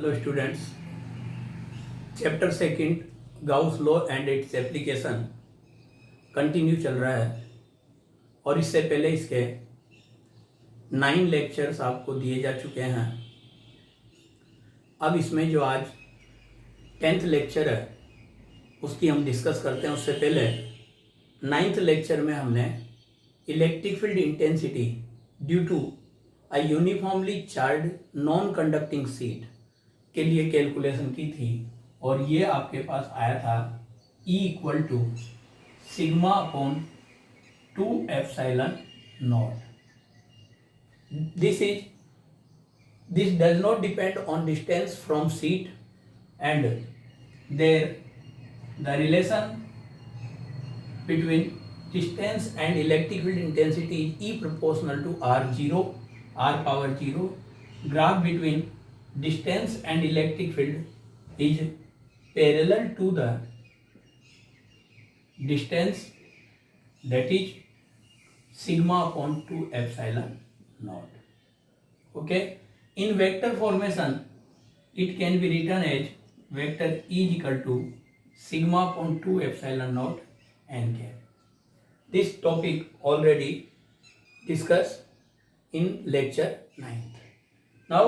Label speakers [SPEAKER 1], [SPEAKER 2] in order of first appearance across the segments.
[SPEAKER 1] Hello students, chapter second Gauss law and its application continue चल रहा है और इससे पहले इसके 9 लेक्चर्स आपको दिए जा चुके हैं। अब इसमें जो आज 10th लेक्चर है उसकी हम डिस्कस करते हैं। उससे पहले 9th लेक्चर में हमने electric field intensity due to a uniformly charge non conducting sheet के लिए कैलकुलेशन की थी और ये आपके पास आया था E equal to sigma upon 2 epsilon naught. This does not depend on distance from sheet and there the relation between distance and electric field intensity is E proportional to R power 0. Graph between distance and electric field is parallel to the distance, that is sigma upon 2 epsilon naught. Okay, in vector formation it can be written as vector E is equal to sigma upon 2 epsilon naught n cap. This topic already discussed in lecture 9th. Now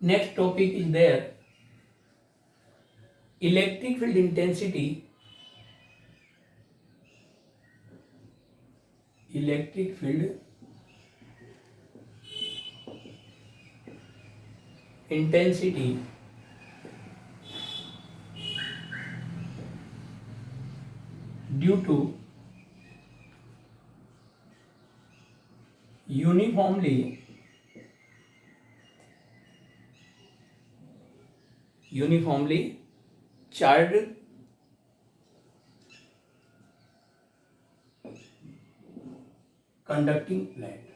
[SPEAKER 1] next topic is there, electric field intensity. Electric field intensity due to uniformly charged conducting plate.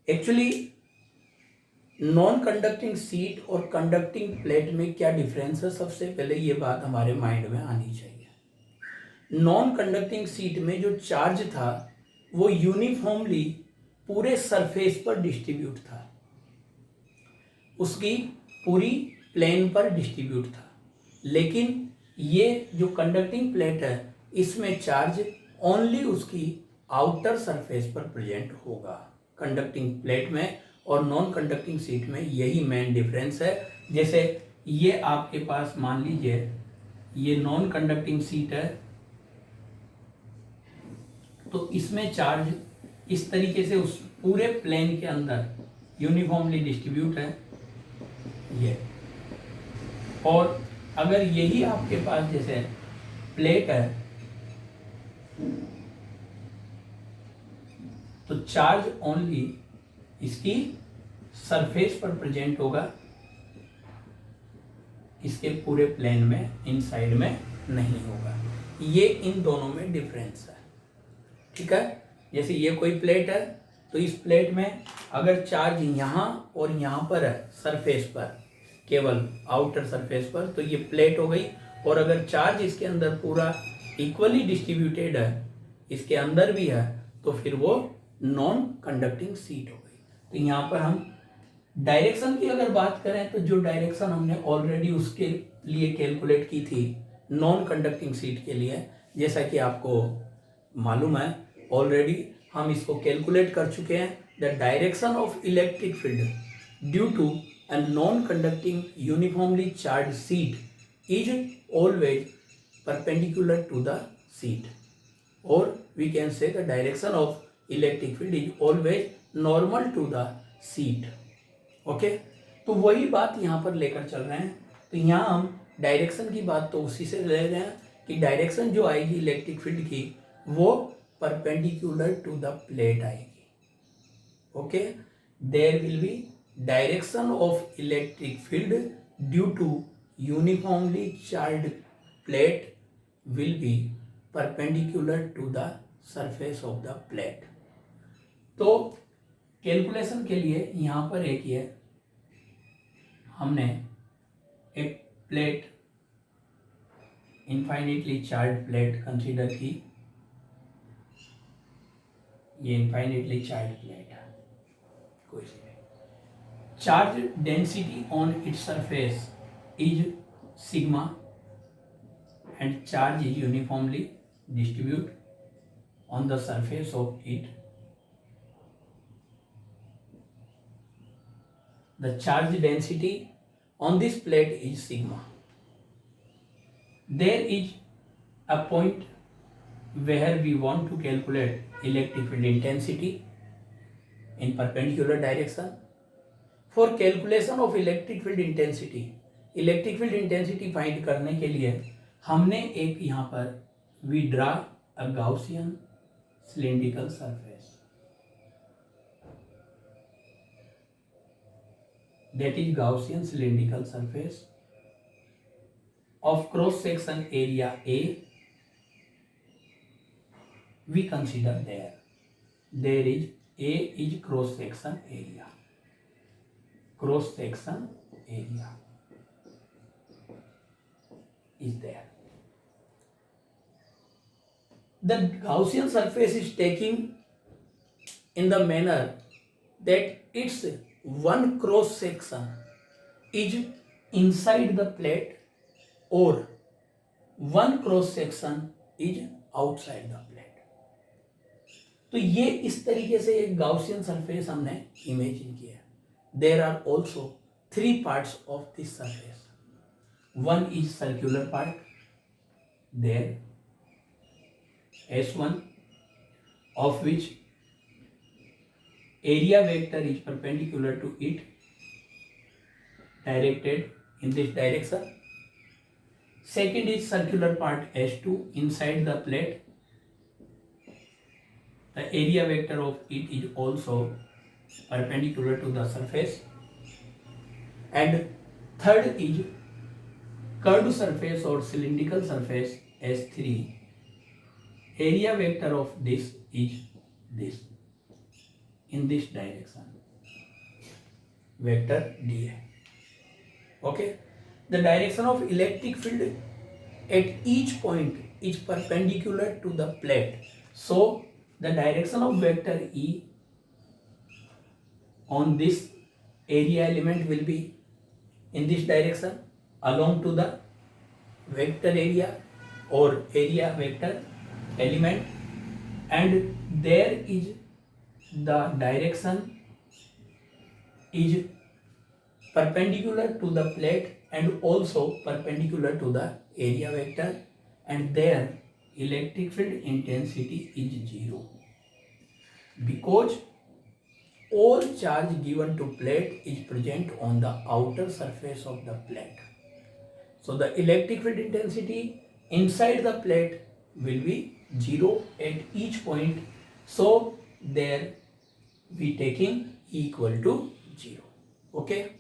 [SPEAKER 1] Actually non conducting seat और conducting plate में क्या difference है, सबसे पहले ये बात हमारे mind में आनी चाहिए। नॉन कंडक्टिंग सीट में जो चार्ज था वो यूनिफॉर्मली पूरे सरफेस पर डिस्ट्रीब्यूट था, उसकी पूरी प्लेन पर डिस्ट्रीब्यूट था। लेकिन ये जो कंडक्टिंग प्लेट है इसमें चार्ज ओनली उसकी आउटर सरफेस पर प्रेजेंट होगा। कंडक्टिंग प्लेट में और नॉन कंडक्टिंग सीट में यही मेन डिफरेंस है। जैसे ये आपके पास मान लीजिए ये नॉन कंडक्टिंग सीट है तो इसमें चार्ज इस तरीके से उस पूरे प्लेन के अंदर यूनिफॉर्मली डिस्ट्रीब्यूट है ये। और अगर यही आपके पास जैसे प्लेट है तो चार्ज ओनली इसकी सरफेस पर प्रेजेंट होगा, इसके पूरे प्लेन में इनसाइड में नहीं होगा। ये इन दोनों में डिफरेंस है, ठीक है। जैसे ये कोई प्लेट है तो इस प्लेट में अगर चार्ज यहाँ और यहाँ पर है सरफेस पर, केवल आउटर सरफेस पर, तो ये प्लेट हो गई। और अगर चार्ज इसके अंदर पूरा इक्वली डिस्ट्रीब्यूटेड है, इसके अंदर भी है, तो फिर वो नॉन कंडक्टिंग सीट हो गई। तो यहाँ पर हम डायरेक्शन की अगर बात करें तो जो डायरेक्शन हमने ऑलरेडी उसके लिए कैलकुलेट की थी नॉन कंडक्टिंग सीट के लिए, जैसा कि आपको मालूम है ऑलरेडी हम इसको कैलकुलेट कर चुके हैं। The direction of electric field due to a non conducting uniformly charge sheet is always perpendicular to the sheet, और we can say the direction of electric field is always normal to the sheet. Okay, तो वही बात यहाँ पर लेकर चल रहे हैं। तो यहाँ हम डायरेक्शन की बात तो उसी से ले रहे हैं कि डायरेक्शन जो आएगी इलेक्ट्रिक फील्ड की वो परपेंडिकुलर टू द प्लेट आएगी। Okay, there will be direction of electric field due to uniformly charge plate will be perpendicular to the surface of the plate. तो कैलकुलेशन के लिए यहाँ पर एक ये हमने एक plate infinitely charge plate consider की ये इनफाइनेटली चार्ज प्लेट है, कोई सी भी। Charge density on its surface is sigma and charge is uniformly distribute on the surface of it. The charge density on this plate is sigma. There is a point where we want to calculate electric field intensity in perpendicular direction. For calculation of electric field intensity find करने के लिए हमने एक यहाँ पर we draw a Gaussian cylindrical surface, that is Gaussian cylindrical surface of cross section area A. We consider there is A is cross section area is there. The Gaussian surface is taking in the manner that its one cross section is inside the plate or one cross section is outside the plate. तो ये इस तरीके से एक Gaussian surface हमने imagine किया. There are also 3 parts of this surface. One is circular part, there S1, of which area vector is perpendicular to it, directed in this direction. Second is circular part S2 inside the plate. The area vector of it is also perpendicular to the surface. And third is curved surface or cylindrical surface S3. Area vector of this is this, in this direction, vector dA. Okay, the direction of electric field at each point is perpendicular to the plate, so the direction of vector E on this area element will be in this direction along to the vector area or area vector element, and there is the direction is perpendicular to the plate and also perpendicular to the area vector, and there electric field intensity is 0 because all charge given to plate is present on the outer surface of the plate. So the electric field intensity inside the plate will be 0 at each point, so there we taking equal to 0. Okay,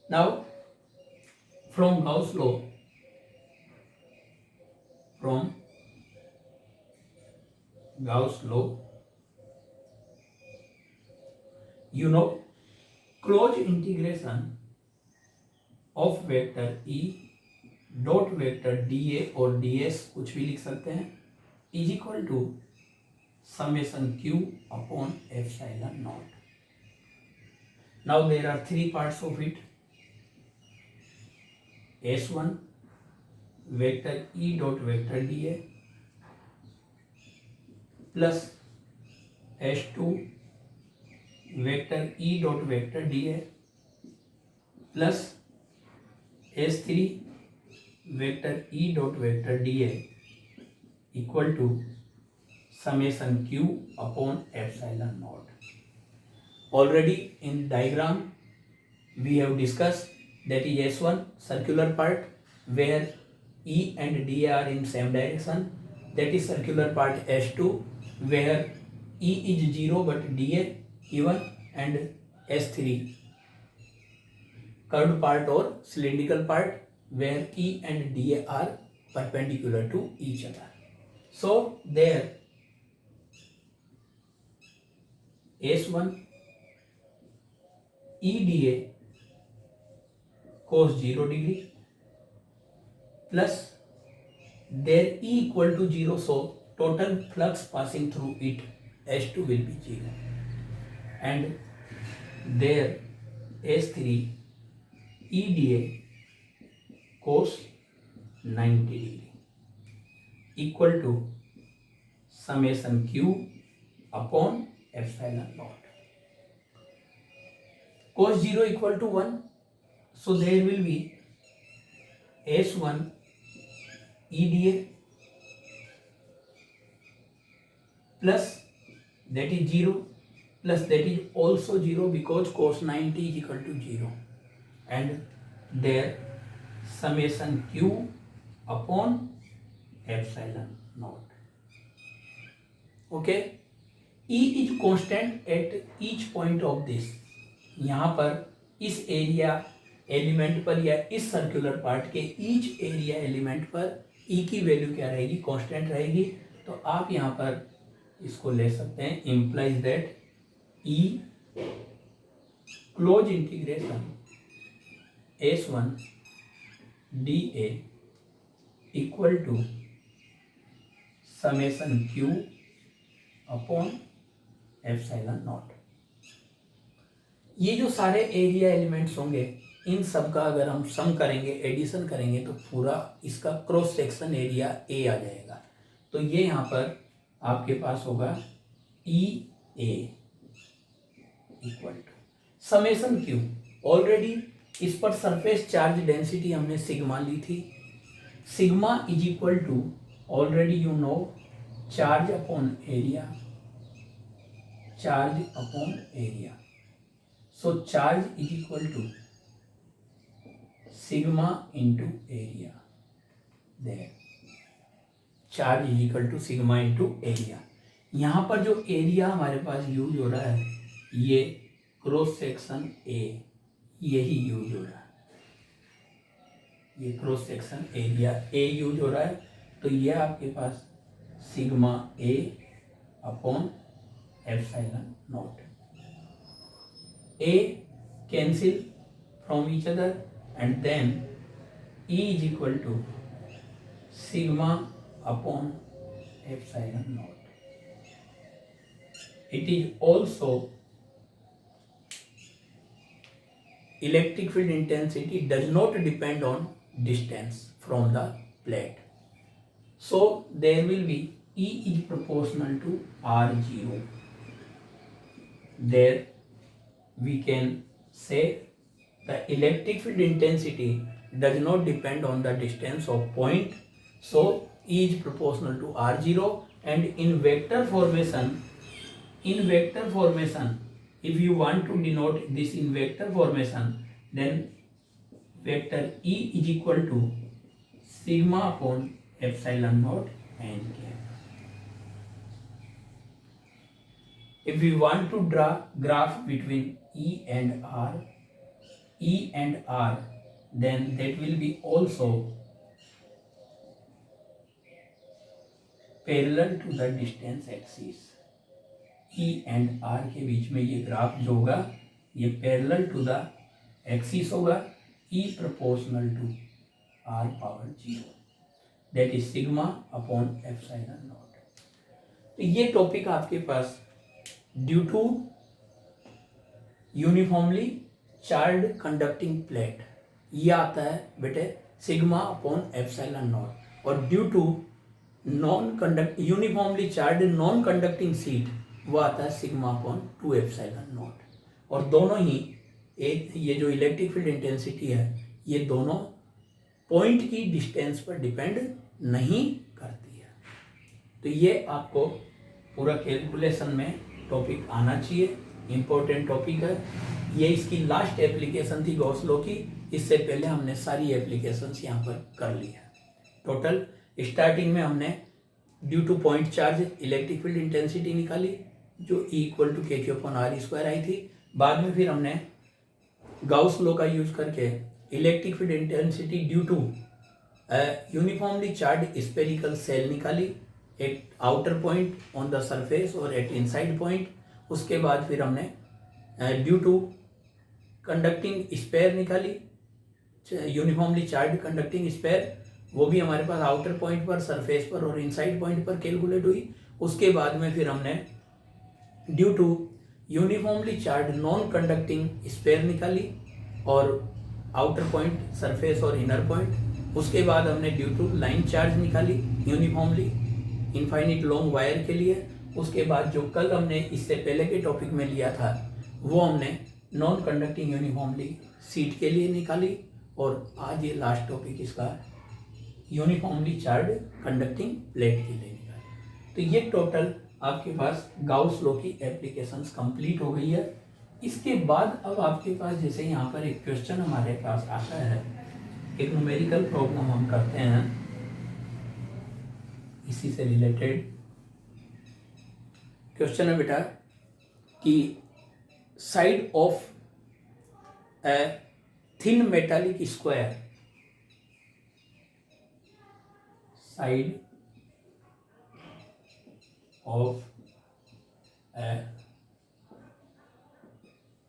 [SPEAKER 1] now from Gauss law, you know, closed integration of vector E dot vector dA और ds कुछ भी लिख सकते हैं is equal to summation q upon epsilon naught. Now there are 3 parts of it. S1 vector E dot vector dA plus S2 vector E dot vector dA plus S3 vector E dot vector dA equal to summation q upon epsilon naught. Already in diagram we have discussed that is S1 circular part where E and dA are in same direction, that is circular part S2 where E is 0 but dA even, and S3 curved part or cylindrical part where E and dA are perpendicular to each other. So there S1 EDA cos 0 degree plus there E equal to 0, so total flux passing through it S2 will be 0 and there S3 EDA cos 90 degree equal to summation Q upon epsilon naught. Cos 0 equal to 1, so there will be S1 EDA plus that is 0 plus that is also 0 because cos 90 is equal to 0 and there summation Q upon epsilon naught. Okay, E is constant at each point of this. यहाँ पर इस area element पर या इस circular part के each area element पर E की value क्या रहेगी, कांस्टेंट रहेगी. तो आप यहाँ पर इसको ले सकते हैं, implies that E close integration S1 dA equal to summation Q upon epsilon naught. ये जो सारे एरिया एलिमेंट्स होंगे इन सब का अगर हम सम करेंगे, एडिशन करेंगे तो पूरा इसका क्रॉस सेक्शन एरिया ए आ जाएगा. तो ये यहाँ पर आपके पास होगा E A equal to summation q. Already इस पर सरफेस चार्ज डेंसिटी हमने सिग्मा ली थी. Sigma is equal to already you know charge upon area, charge upon area. So charge is equal to sigma into area. There charge is equal to sigma into area. यहाँ पर जो area हमारे पास use हो रहा है ये cross section A, यही use हो रहा है. ये cross section area A use हो रहा है. तो ये आपके पास sigma A upon epsilon naught. A cancel from each other and then E is equal to sigma upon epsilon naught. It is also electric field intensity does not depend on distance from the plate. So there will be E is proportional to R0. There we can say the electric field intensity does not depend on the distance of point, so E is proportional to R0. And in vector formation, if you want to denote this in vector formation, then vector E is equal to sigma upon epsilon naught n k. If we want to draw graph between E and R, then that will be also parallel to the distance axis. E and R के बीच में ये graph जो होगा ये parallel to the axis होगा. E proportional to R power 0. That is sigma upon epsilon naught. तो ये topic आपके पास due to uniformly charge conducting plate ये आता है बेटे सिग्मा अपॉन एप्सिलॉन नॉट. और due to uniformly charge non conducting sheet वो आता है सिग्मा अपॉन 2 एप्सिलॉन नॉट. और दोनों ही एक ये जो इलेक्ट्रिक फील्ड इंटेंसिटी है ये दोनों पॉइंट की डिस्टेंस पर डिपेंड नहीं करती है. तो ये आपको पूरा कैलकुलेशन में टॉपिक आना चाहिए. इम्पोर्टेंट टॉपिक है ये. इसकी लास्ट एप्लीकेशन थी गॉस लॉ की. इससे पहले हमने सारी एप्लीकेशंस यहाँ पर कर ली है. टोटल स्टार्टिंग में हमने due to point charge electric field intensity निकाली जो E equal to k q upon r square i थी. बाद में फिर हमने गॉस लॉ का यूज करके electric field intensity due to uniformly charge spherical shell निकाली at outer point on the surface और एट इनसाइड पॉइंट. उसके बाद फिर हमने ड्यू टू कंडक्टिंग स्पेयर निकाली, यूनिफॉर्मली चार्ज कंडक्टिंग स्पेयर. वो भी हमारे पास आउटर पॉइंट पर, सरफेस पर और इनसाइड पॉइंट पर कैलकुलेट हुई. उसके बाद में फिर हमने due to uniformly charge non conducting sphere निकाली और आउटर पॉइंट, सरफेस और इनर पॉइंट। उसके बाद हमने ड्यू टू लाइन चार्ज निकाली यूनिफॉर्मली इनफाइनिट लॉन्ग वायर के लिए। उसके बाद जो कल हमने इससे पहले के टॉपिक में लिया था वो हमने नॉन कंडक्टिंग यूनिफॉर्मली सीट के लिए निकाली, और आज ये लास्ट टॉपिक इसका यूनिफॉर्मली चार्ज कंडक्टिंग प्लेट के लिए निकाली। तो ये टोटल आपके पास गाउस लॉ की एप्लीकेशंस कंप्लीट हो गई है। इसके बाद अब आपके पास जैसे यहाँ पर एक क्वेश्चन हमारे पास आता है, एक न्यूमेरिकल प्रॉब्लम हम करते हैं इसी से रिलेटेड। क्वेश्चन है बेटा कि side of a thin metallic square, side of a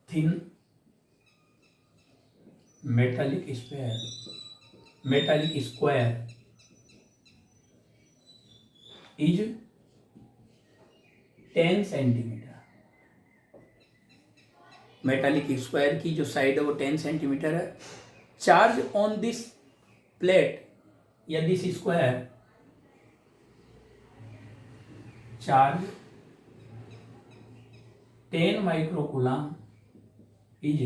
[SPEAKER 1] thin metallic square is 10 centimetre. Metallic square की जो साइड है वो 10 सेंटीमीटर है। चार्ज ऑन दिस प्लेट या this square, charge 10 microcoulomb is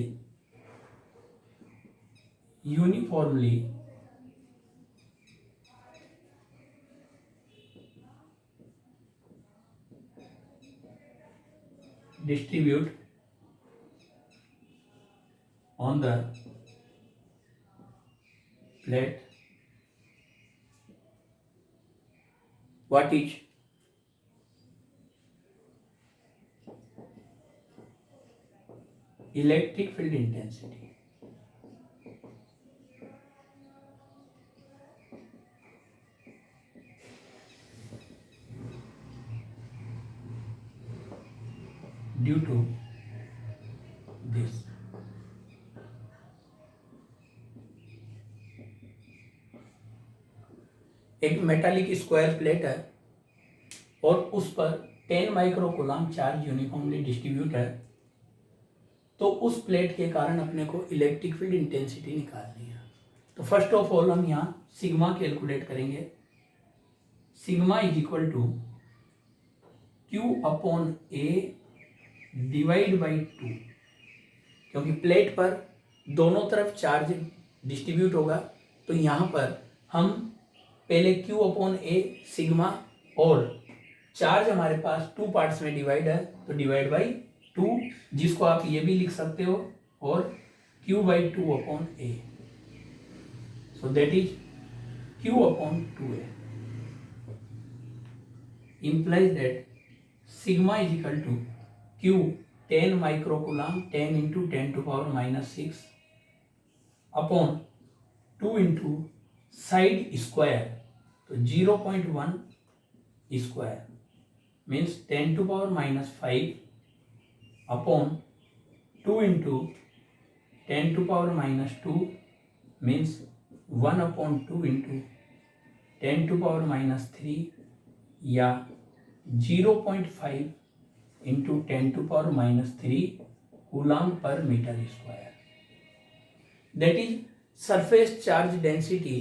[SPEAKER 1] uniformly distribute on the plate. What is electric field intensity? Due to this, एक metallic square plate है और उस पर 10 माइक्रोकूलम चार्ज यूनिफॉर्मली डिस्ट्रीब्यूट है, तो उस प्लेट के कारण अपने को इलेक्ट्रिक फील्ड इंटेंसिटी निकालनी है। तो फर्स्ट ऑफ ऑल हम यहाँ सिग्मा कैलकुलेट करेंगे। Sigma is equal to Q upon A divide by 2, क्योंकि प्लेट पर दोनों तरफ चार्ज डिस्ट्रीब्यूट होगा, तो यहाँ पर हम पहले Q अपॉन A सिग्मा, और चार्ज हमारे पास 2 पार्ट्स में डिवाइड है तो डिवाइड बाई 2, जिसको आप ये भी लिख सकते हो, और Q by 2 upon A, so that is Q upon 2A implies that sigma is equal to Q 10 microcoulomb 10 into 10 to power minus 6 upon 2 into side square, तो 0.1 square means 10 to power minus 5 upon 2 into 10 to power minus 2 means 1 upon 2 into 10 to power minus 3 या 0.5 into 10 to power minus 3 coulomb पर metre square. That is surface charge density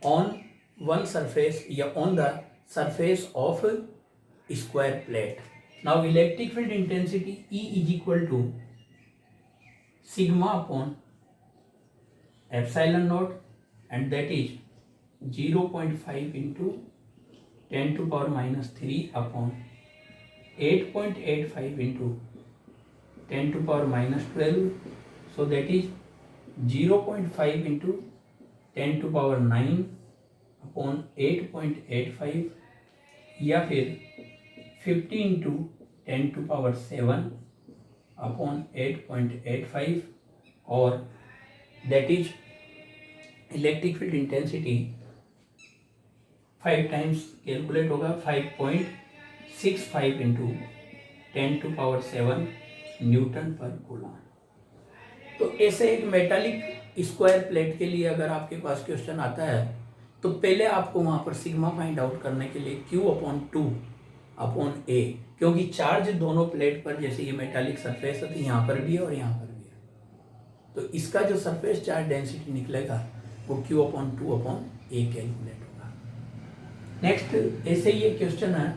[SPEAKER 1] on one surface या on the surface of square plate. Now electric field intensity E is equal to sigma upon epsilon naught, and that is 0.5 into 10 to power minus 3 upon 8.85 into 10 to power minus 12, so that is 0.5 into 10 to power 9 upon 8.85, या फिर 50 into 10 to power 7 upon 8.85, और that is electric field intensity 5 times calculate होगा, 5.65 into 10 to power 7 Newton पर coulomb. तो ऐसे एक metallic square plate के लिए अगर आपके पास क्वेश्चन आता है तो पहले आपको वहाँ पर सिग्मा फाइंड आउट करने के लिए Q अपॉन 2 अपॉन ए, क्योंकि चार्ज दोनों प्लेट पर, जैसे ये मेटालिक सरफेस है तो यहाँ पर भी है और यहाँ पर भी है, तो इसका जो सरफेस चार्ज डेंसिटी निकलेगा वो Q अपॉन 2 अपॉन ए कैलकुलेट होगा। नेक्स्ट ऐसे ही एक क्वेश्चन है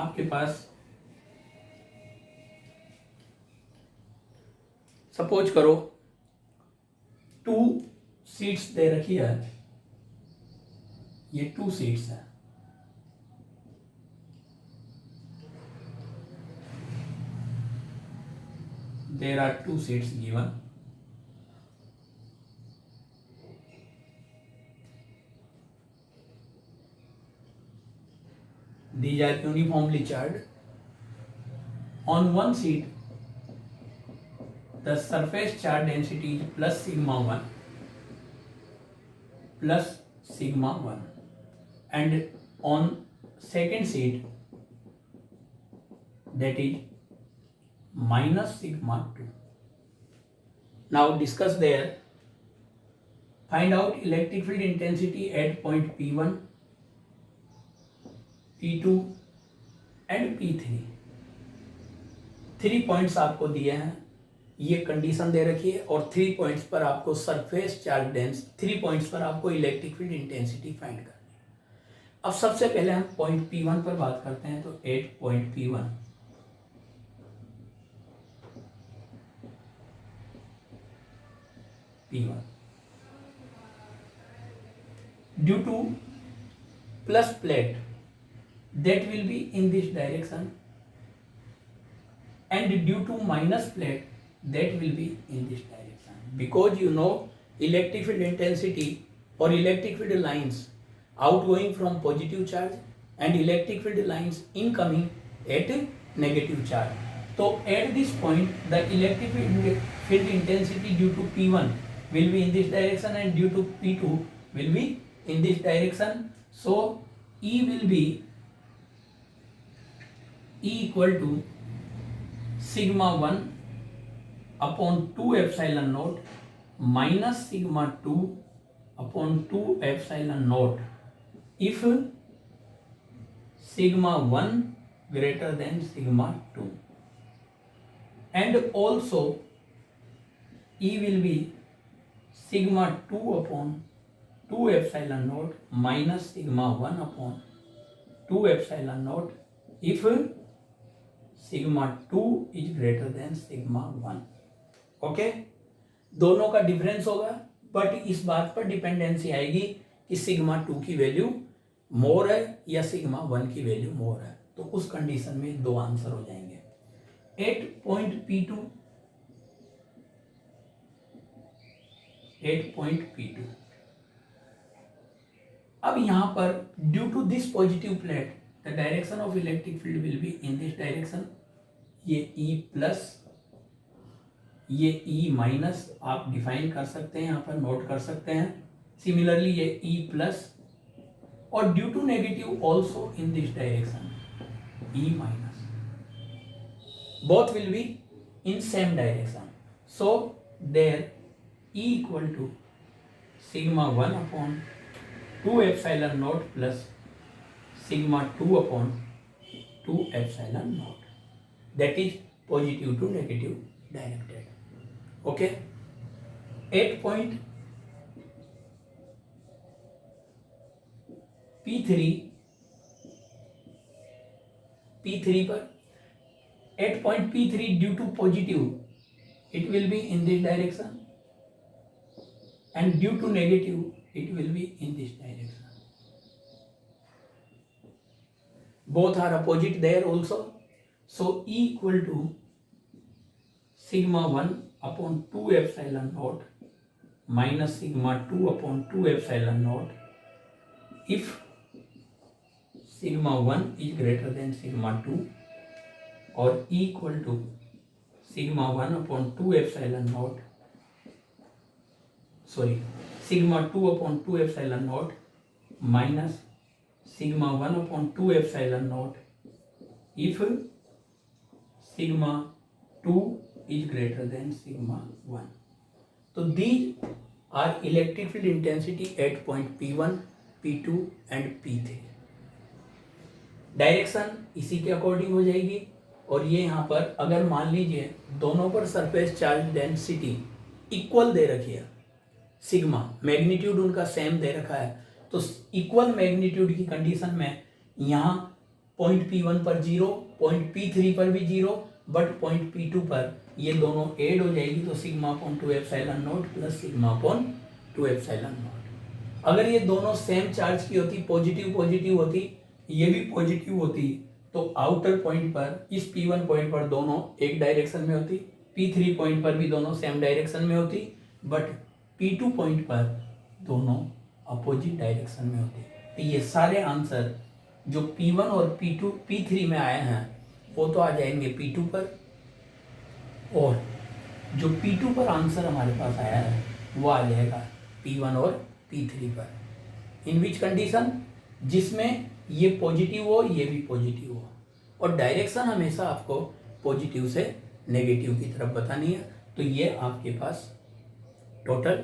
[SPEAKER 1] आपके पास, सपोज करो 2 सीट्स दे रखी है, ये 2 सीट्स है, there are 2 seats given, these are uniformly charged. On one seat the surface charge density is plus sigma 1 plus sigma 1, and on second seat that is minus sigma 2. Now discuss there. Find out electric field intensity at point P1, P2 and P3. 3 points आपको दिए हैं, ये condition दे रखी है, और 3 points पर आपको surface charge dense, 3 points पर आपको इलेक्ट्रिक फील्ड इंटेंसिटी फाइंड करनी है। अब सबसे पहले हम पॉइंट P1 पर बात करते हैं। तो at point P1 due to plus plate that will be in this direction, and due to minus plate that will be in this direction, because you know electric field intensity or electric field lines outgoing from positive charge and electric field lines incoming at negative charge. So at this point the electric field intensity due to P1 will be in this direction and due to P2 will be in this direction. So E will be E equal to sigma 1 upon 2 epsilon naught minus sigma 2 upon 2 epsilon naught if sigma 1 greater than sigma 2, and also E will be sigma 2 upon 2 epsilon naught minus sigma 1 upon 2 epsilon naught if sigma 2 is greater than sigma 1. Okay, दोनों का difference होगा, but इस बात पर dependency आएगी कि sigma 2 की value मोर है या सिग्मा 1 की वैल्यू मोर है, तो उस कंडीशन में 2 आंसर हो जाएंगे। 8 पॉइंट P2, अब यहां पर due to this positive plate the direction of electric field will be in this direction, ये E प्लस ये E माइनस आप डिफाइन कर सकते हैं, यहां पर नोट कर सकते हैं। सिमिलरली ये E प्लस, और due to negative also in this direction E minus, both will be in same direction. So there E equal to sigma 1 upon 2 epsilon naught plus sigma 2 upon 2 epsilon naught, that is positive to negative directed. Okay, 8 point P3 पर 8 point P3 due to positive it will be in this direction, and due to negative it will be in this direction. Both are opposite there also. So E equal to sigma 1 upon 2 epsilon naught minus sigma 2 upon 2 epsilon naught if sigma 1 is greater than sigma 2, or E equal to sigma 1 upon 2 epsilon naught, sigma 2 upon 2 epsilon naught minus sigma 1 upon 2 epsilon naught if sigma 2 is greater than sigma 1. So these are electric field intensity at point P1, P2 and P3. Direction इसी के according हो जाएगी। और ये यहाँ पर अगर मान लीजिए दोनों पर सरफेस चार्ज डेंसिटी इक्वल दे रखी है, सिग्मा मैग्नीट्यूड उनका सेम दे रखा है, तो इक्वल मैग्नीट्यूड की कंडीशन में यहाँ पॉइंट P1 पर 0, पॉइंट P3 पर भी 0, बट पॉइंट P2 पर ये दोनों ऐड हो जाएगी, तो sigma upon 2 epsilon not plus sigma upon 2 epsilon not. अगर ये दोनों सेम चार्ज की होती, पॉजिटिव पॉजिटिव होती, ये भी पॉजिटिव होती, तो आउटर पॉइंट पर इस P1 पॉइंट पर दोनों एक डायरेक्शन में होती, P3 पॉइंट पर भी दोनों सेम डायरेक्शन में होती, बट P2 पॉइंट पर दोनों अपोजिट डायरेक्शन में होती। तो ये सारे आंसर जो P1 और P2 P3 में आए हैं वो तो आ जाएंगे P2 पर, और जो P2 पर आंसर हमारे पास आया है वो आ जाएगा P1 और P3 पर। इन विच कंडीशन, जिसमें ये पॉजिटिव हो ये भी पॉजिटिव हो, और डायरेक्शन हमेशा आपको पॉजिटिव से नेगेटिव की तरफ बतानी है। तो ये आपके पास टोटल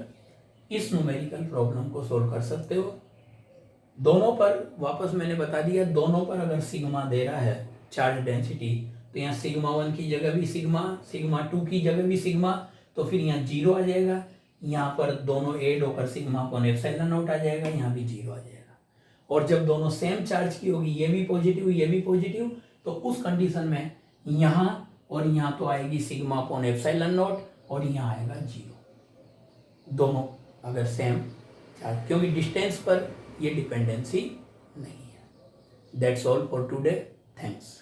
[SPEAKER 1] इस न्यूमेरिकल प्रॉब्लम को सोल्व कर सकते हो। दोनों पर वापस मैंने बता दिया, दोनों पर अगर सिग्मा दे रहा है चार्ज डेंसिटी, तो यहाँ सिग्मा 1 की जगह भी सिग्मा, सिग्मा 2 की जगह भी सिग्मा, तो फिर यहाँ 0 आ जाएगा। यहाँ पर दोनों ऐड होकर सिग्मा अपॉन एप्सिलॉन नॉट आ जाएगा, यहाँ भी 0 आ जाएगा। और जब दोनों सेम चार्ज की होगी, ये भी पॉजिटिव ये भी पॉजिटिव, तो उस कंडीशन में यहाँ और यहाँ तो आएगी सिग्मा अपॉन एप्सिलॉन नॉट, और यहाँ आएगा 0, दोनों अगर सेम चार्ज, क्योंकि डिस्टेंस पर ये डिपेंडेंसी नहीं है। That's all for today, thanks.